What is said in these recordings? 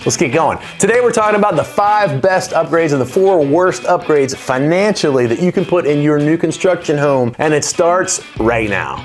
Let's get going. Today we're talking about the 5 best upgrades and the 4 worst upgrades financially that you can put in your new construction home, and it starts right now.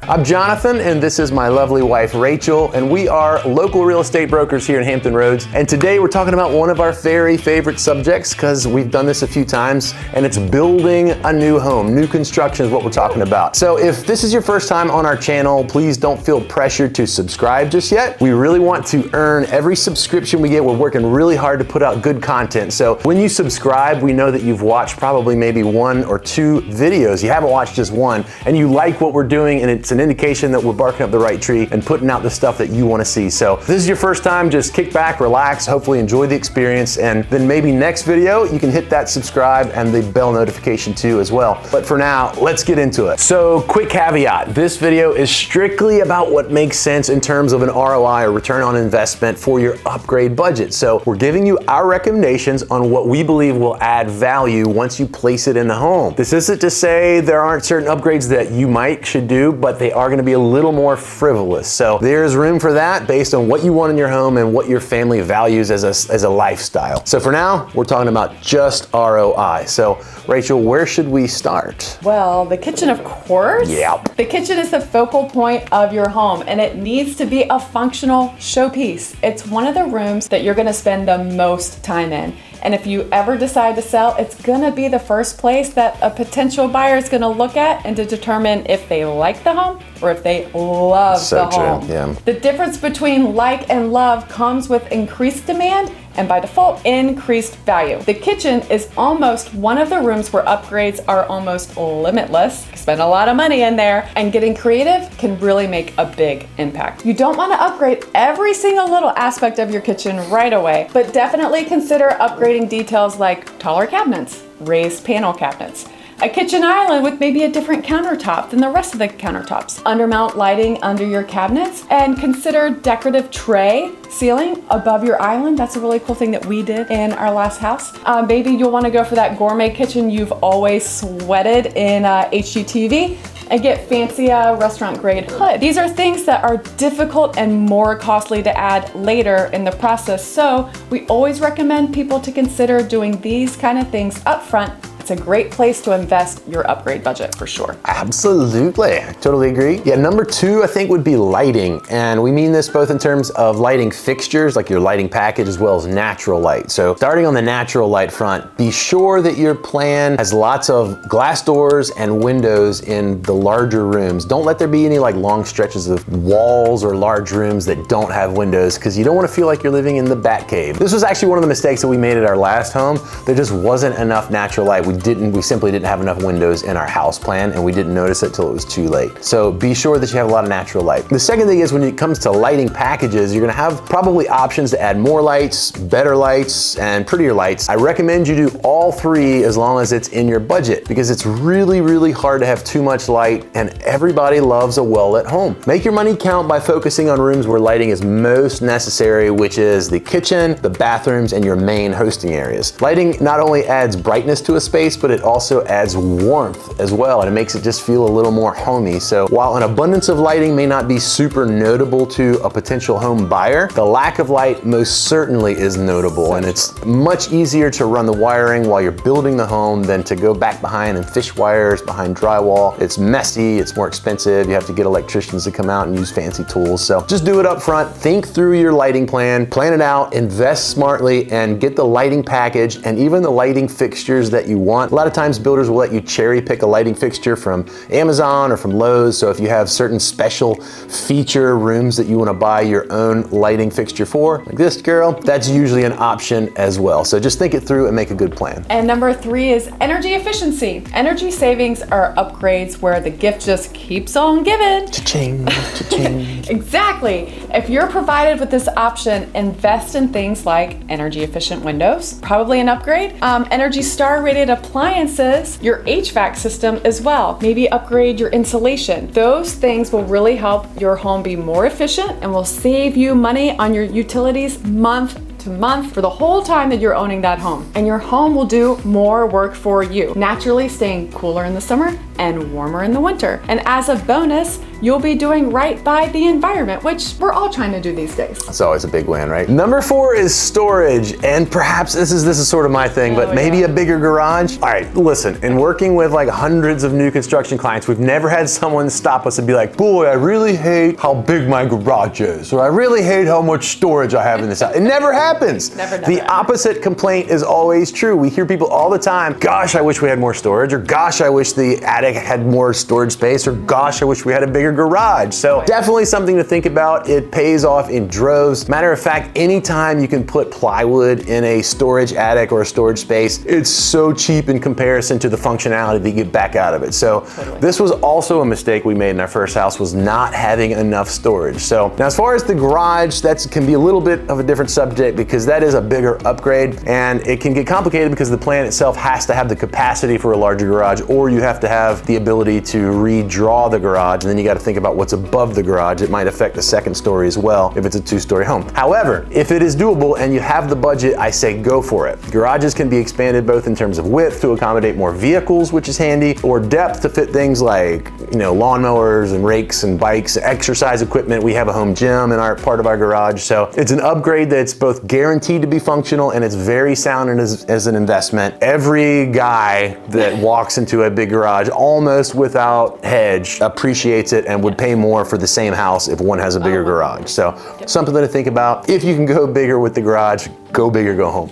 I'm Jonathan, and this is my lovely wife, Rachel, and we are local real estate brokers here in Hampton Roads. And today we're talking about one of our very favorite subjects because we've done this a few times, and it's building a new home. New construction is what we're talking about. So if this is your first time on our channel, please don't feel pressured to subscribe just yet. We really want to earn every subscription we get. We're working really hard to put out good content. So when you subscribe, we know that you've watched probably maybe 1 or 2 videos. You haven't watched just one, and you like what we're doing, and it's an indication that we're barking up the right tree and putting out the stuff that you want to see. So if this is your first time, just kick back, relax, hopefully enjoy the experience, and then maybe next video you can hit that subscribe and the bell notification too as well. But for now, let's get into it. So quick caveat, this video is strictly about what makes sense in terms of an ROI or return on investment for your upgrade budget. So we're giving you our recommendations on what we believe will add value once you place it in the home. This isn't to say there aren't certain upgrades that you should do, but they are going to be a little more frivolous. So there's room for that based on what you want in your home and what your family values as a lifestyle. So for now, we're talking about just ROI. So Rachel, where should we start? Well, the kitchen, of course. Yep. The kitchen is the focal point of your home, and it needs to be a functional showpiece. It's one of the rooms that you're going to spend the most time in. And if you ever decide to sell, it's gonna be the first place that a potential buyer is gonna look at and to determine if they like the home or if they love the home. Yeah. The difference between like and love comes with increased demand and by default, increased value. The kitchen is almost one of the rooms where upgrades are almost limitless. You spend a lot of money in there, and getting creative can really make a big impact. You don't want to upgrade every single little aspect of your kitchen right away, but definitely consider upgrading details like taller cabinets, raised panel cabinets, a kitchen island with maybe a different countertop than the rest of the countertops, undermount lighting under your cabinets, and consider decorative tray ceiling above your island. That's a really cool thing that we did in our last house. Maybe you'll want to go for that gourmet kitchen you've always sweated in HGTV and get fancy restaurant grade hood. These are things that are difficult and more costly to add later in the process. So we always recommend people to consider doing these kind of things up front. It's a great place to invest your upgrade budget for sure. Absolutely, I totally agree. Yeah, number 2 I think would be lighting. And we mean this both in terms of lighting fixtures, like your lighting package, as well as natural light. So starting on the natural light front, be sure that your plan has lots of glass doors and windows in the larger rooms. Don't let there be any like long stretches of walls or large rooms that don't have windows, because you don't want to feel like you're living in the bat cave. This was actually one of the mistakes that we made at our last home. There just wasn't enough natural light. We simply didn't have enough windows in our house plan, and we didn't notice it till it was too late. So be sure that you have a lot of natural light. The second thing is, when it comes to lighting packages, you're gonna have probably options to add more lights, better lights, and prettier lights. I recommend you do all 3 as long as it's in your budget, because it's really, really hard to have too much light, and everybody loves a well-lit home. Make your money count by focusing on rooms where lighting is most necessary, which is the kitchen, the bathrooms, and your main hosting areas. Lighting not only adds brightness to a space, but it also adds warmth as well, and it makes it just feel a little more homey. So while an abundance of lighting may not be super notable to a potential home buyer, the lack of light most certainly is notable, and it's much easier to run the wiring while you're building the home than to go back behind and fish wires behind drywall. It's messy, it's more expensive, you have to get electricians to come out and use fancy tools. So just do it up front, think through your lighting plan it out, invest smartly, and get the lighting package and even the lighting fixtures that you want. A lot of times builders will let you cherry pick a lighting fixture from Amazon or from Lowe's. So if you have certain special feature rooms that you want to buy your own lighting fixture for, like this girl, that's usually an option as well. So just think it through and make a good plan. And number 3 is energy efficiency. Energy savings are upgrades where the gift just keeps on giving. Cha-ching, cha-ching. Exactly. If you're provided with this option, invest in things like energy efficient windows, probably an upgrade, Energy Star rated appliances, your HVAC system as well. Maybe upgrade your insulation. Those things will really help your home be more efficient and will save you money on your utilities month to month for the whole time that you're owning that home. And your home will do more work for you, naturally staying cooler in the summer and warmer in the winter. And as a bonus, you'll be doing right by the environment, which we're all trying to do these days. It's always a big win, right? Number 4 is storage, and perhaps this is sort of my thing, but maybe a bigger garage. All right, listen, in working with like hundreds of new construction clients, we've never had someone stop us and be like, boy, I really hate how big my garage is, or I really hate how much storage I have in this house. It never happens. Never. The opposite complaint is always true. We hear people all the time, gosh, I wish we had more storage, or gosh, I wish the attic had more storage space, or gosh, I wish we had a bigger garage. So definitely something to think about. It pays off in droves. Matter of fact, anytime you can put plywood in a storage attic or a storage space, it's so cheap in comparison to the functionality that you get back out of it. So this was also a mistake we made in our first house, was not having enough storage. So now as far as the garage, that can be a little bit of a different subject because that is a bigger upgrade, and it can get complicated because the plan itself has to have the capacity for a larger garage, or you have to have the ability to redraw the garage, and then you got to think about what's above the garage. It might affect the second story as well if it's a 2-story home. However, if it is doable and you have the budget, I say go for it. Garages can be expanded both in terms of width to accommodate more vehicles, which is handy, or depth to fit things like, lawnmowers and rakes and bikes, exercise equipment. We have a home gym in part of our garage. So it's an upgrade that's both guaranteed to be functional and it's very sound as an investment. Every guy that walks into a big garage almost without hedge appreciates it and would pay more for the same house if one has a bigger garage. So something to think about. If you can go bigger with the garage, go big or go home.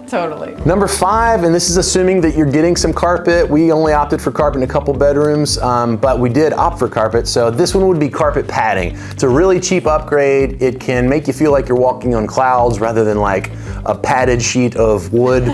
Totally. Number 5, and this is assuming that you're getting some carpet. We only opted for carpet in a couple bedrooms, but we did opt for carpet. So this one would be carpet padding. It's a really cheap upgrade. It can make you feel like you're walking on clouds rather than like a padded sheet of wood.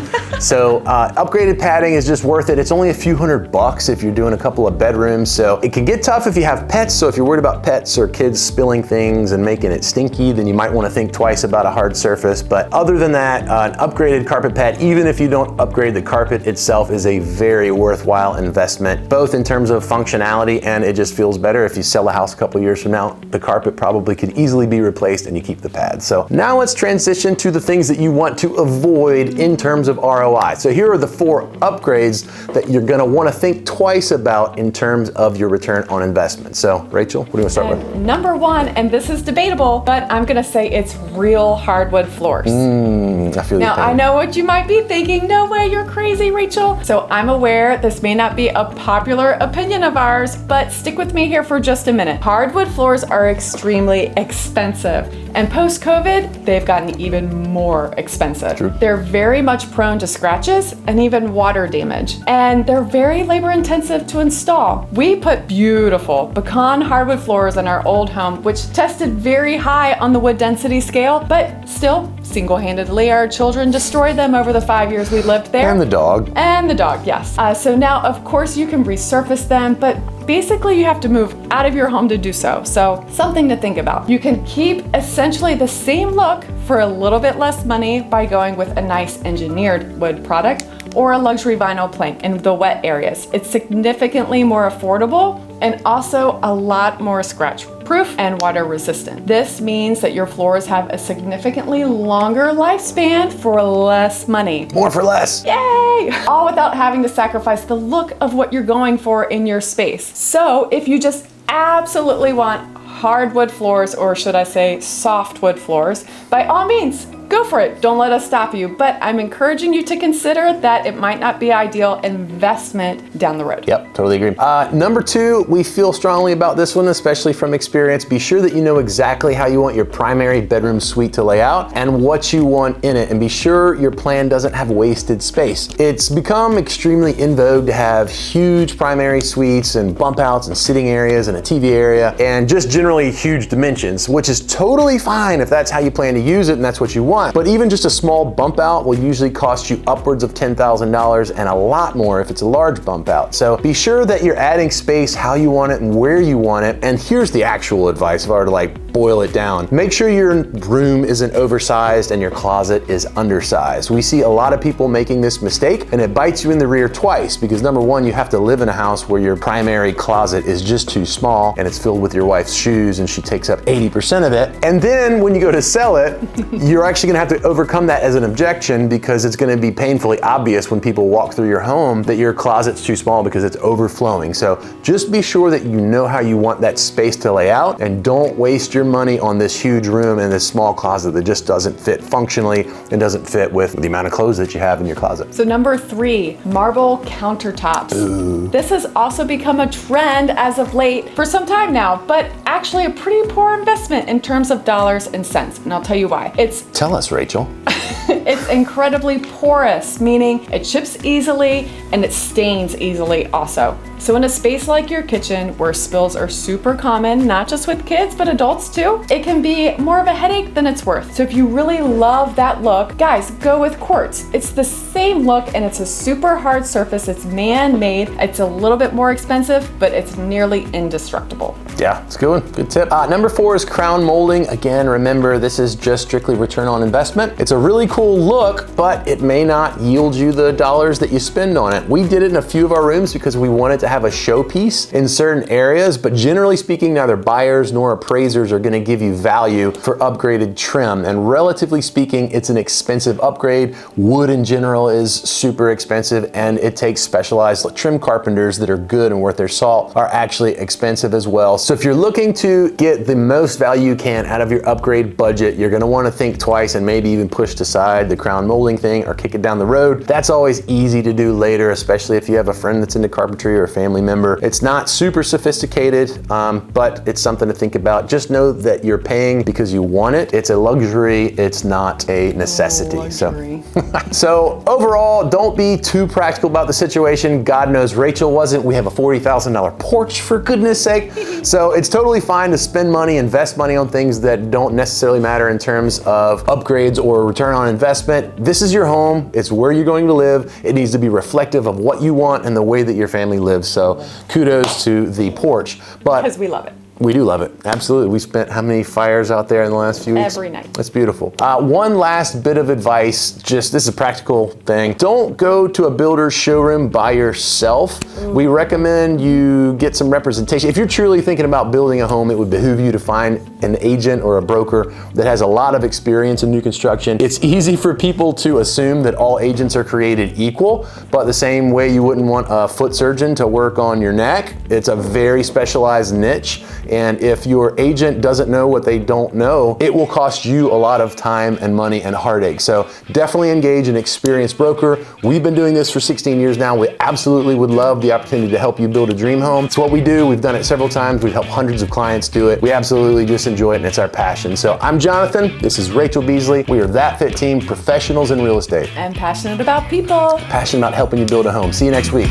So upgraded padding is just worth it. It's only a few $100 if you're doing a couple of bedrooms. So it can get tough if you have pets. So if you're worried about pets or kids spilling things and making it stinky, then you might want to think twice about a hard surface. But other than that, an upgraded carpet pad, even if you don't upgrade the carpet itself, is a very worthwhile investment, both in terms of functionality and it just feels better. If you sell a house a couple years from now, the carpet probably could easily be replaced and you keep the pad. So now let's transition to the things that you want to avoid in terms of ROI. So here are the 4 upgrades that you're gonna wanna think twice about in terms of your return on investment. So Rachel, what do you wanna start with? Number 1, and this is debatable, but I'm gonna say it's real hardwood floors. I feel Now, I know what you might be thinking. No way, you're crazy, Rachel. So I'm aware this may not be a popular opinion of ours, but stick with me here for just a minute. Hardwood floors are extremely expensive, and post-COVID, they've gotten even more expensive. True. They're very much prone to scratches and even water damage, and they're very labor-intensive to install. We put beautiful pecan hardwood floors in our old home, which tested very high on the wood density scale, but still, single-handedly, our children destroyed them over the 5 years we lived there. And the dog. And the dog, yes. So now, of course, you can resurface them, but basically you have to move out of your home to do so. So something to think about. You can keep essentially the same look for a little bit less money by going with a nice engineered wood product or a luxury vinyl plank in the wet areas. It's significantly more affordable and also a lot more scratch proof and water resistant. This means that your floors have a significantly longer lifespan for less money. More for less. Yay! All without having to sacrifice the look of what you're going for in your space. So if you just absolutely want hardwood floors, or should I say softwood floors, by all means, go for it. Don't let us stop you. But I'm encouraging you to consider that it might not be ideal investment down the road. Yep, totally agree. Number 2, we feel strongly about this one, especially from experience. Be sure that you know exactly how you want your primary bedroom suite to lay out and what you want in it. And be sure your plan doesn't have wasted space. It's become extremely in vogue to have huge primary suites and bump outs and sitting areas and a TV area and just generally huge dimensions, which is totally fine if that's how you plan to use it and that's what you want. But even just a small bump out will usually cost you upwards of $10,000 and a lot more if it's a large bump out. So be sure that you're adding space how you want it and where you want it. And here's the actual advice if I were to like boil it down. Make sure your room isn't oversized and your closet is undersized. We see a lot of people making this mistake, and it bites you in the rear twice because number one, you have to live in a house where your primary closet is just too small and it's filled with your wife's shoes and she takes up 80% of it. And then when you go to sell it, you're actually gonna have to overcome that as an objection because it's gonna be painfully obvious when people walk through your home that your closet's too small because it's overflowing. So just be sure that you know how you want that space to lay out, and don't waste your money on this huge room and this small closet that just doesn't fit functionally and doesn't fit with the amount of clothes that you have in your closet. So number 3, marble countertops. Ooh. This has also become a trend as of late for some time now, but actually a pretty poor investment in terms of dollars and cents. And I'll tell you why. Tell us, Rachel. It's incredibly porous, meaning it chips easily and it stains easily also. So in a space like your kitchen where spills are super common, not just with kids, but adults too, it can be more of a headache than it's worth. So if you really love that look, guys, go with quartz. It's the same look and it's a super hard surface. It's man-made. It's a little bit more expensive, but it's nearly indestructible. Yeah, it's a good one. Good tip. Number 4 is crown molding. Again, remember, this is just strictly return on investment. It's a really cool look, but it may not yield you the dollars that you spend on it. We did it in a few of our rooms because we wanted to have a showpiece in certain areas, but generally speaking, neither buyers nor appraisers are gonna give you value for upgraded trim. And relatively speaking, it's an expensive upgrade. Wood in general is super expensive, and it takes specialized trim carpenters that are good and worth their salt are actually expensive as well. So if you're looking to get the most value you can out of your upgrade budget, you're gonna wanna think twice and maybe even push aside the crown molding thing or kick it down the road. That's always easy to do later, especially if you have a friend that's into carpentry or a family member. It's not super sophisticated, but it's something to think about. Just know that you're paying because you want it. It's a luxury, it's not a necessity. So overall, don't be too practical about the situation. God knows Rachel wasn't. We have a $40,000 porch, for goodness sake. So it's totally fine to spend money, invest money on things that don't necessarily matter in terms of upgrades or return on investment. This is your home. It's where you're going to live. It needs to be reflective of what you want and the way that your family lives. So kudos to the porch. But because we love it. We do love it, absolutely. We spent how many fires out there in the last few weeks? Every night. That's beautiful. One last bit of advice, this is a practical thing. Don't go to a builder's showroom by yourself. We recommend you get some representation. If you're truly thinking about building a home, it would behoove you to find an agent or a broker that has a lot of experience in new construction. It's easy for people to assume that all agents are created equal, but the same way you wouldn't want a foot surgeon to work on your neck. It's a very specialized niche. And if your agent doesn't know what they don't know, it will cost you a lot of time and money and heartache. So definitely engage an experienced broker. We've been doing this for 16 years now. We absolutely would love the opportunity to help you build a dream home. It's what we do. We've done it several times. We've helped hundreds of clients do it. We absolutely just enjoy it, and it's our passion. So I'm Jonathan. This is Rachel Beasley. We are That Fit Team, professionals in real estate. And passionate about people. Passionate about helping you build a home. See you next week.